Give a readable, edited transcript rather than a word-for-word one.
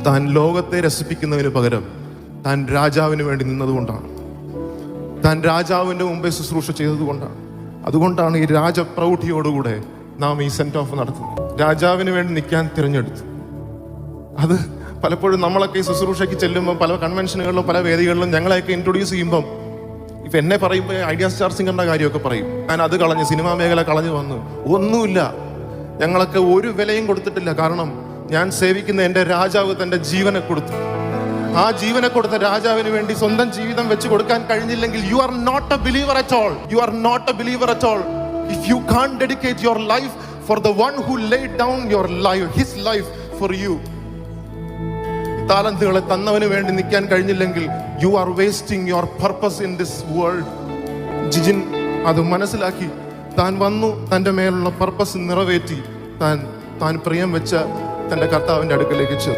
താൻ ലോകത്തെ രസിപ്പിക്കുന്നതിന് പകരം താൻ രാജാവിന് വേണ്ടി നിന്നതുകൊണ്ടാണ്. താൻ രാജാവിൻ്റെ മുമ്പേ ശുശ്രൂഷ ചെയ്തതുകൊണ്ടാണ്. അതുകൊണ്ടാണ് ഈ രാജപ്രൗഢിയോടുകൂടെ നാം ഈ സെന്റ് ഓഫ് നടത്തുന്നത്. രാജാവിന് വേണ്ടി നിൽക്കാൻ തിരഞ്ഞെടുത്തു. അത് പലപ്പോഴും നമ്മളൊക്കെ ഈ ശുശ്രൂഷയ്ക്ക് ചെല്ലുമ്പോൾ പല കൺവെൻഷനുകളിലും പല വേദികളിലും ഞങ്ങളെയൊക്കെ ഇൻട്രൊഡ്യൂസ് ചെയ്യുമ്പം ഇപ്പം എന്നെ പറയുമ്പോൾ ഐഡിയ സ്റ്റാർ സിംഗറിൻ്റെ കാര്യമൊക്കെ പറയും. ഞാൻ അത് കളഞ്ഞ് സിനിമാ മേഖല കളഞ്ഞു വന്നു. ഒന്നുമില്ല, ഞങ്ങളൊക്കെ ഒരു വിലയും കൊടുത്തിട്ടില്ല. കാരണം ഞാൻ സേവിക്കുന്ന എൻ്റെ രാജാവ് തൻ്റെ ജീവനെ കൊടുത്തു. ആ ജീവനെ കൊടുത്ത രാജാവിന് വേണ്ടി സ്വന്തം ജീവിതം വെച്ച് കൊടുക്കാൻ കഴിഞ്ഞില്ലെങ്കിൽ you are not a believer at all. You are not a believer at all. If you can't dedicate your life for the one who laid down your life, his life for you. താലന്തുകളെ തന്നവന് വേണ്ടി നിൽക്കാൻ കഴിഞ്ഞില്ലെങ്കിൽ you are wasting your purpose in this world. Jijin അത് മനസ്സിലാക്കി താൻ വന്നു, തൻ്റെ മേലുള്ള പർപ്പസ് നിറവേറ്റി താൻ പ്രിയം വെച്ച തൻ്റെ കർത്താവിൻ്റെ അടുക്കലേക്ക് ചെന്നു.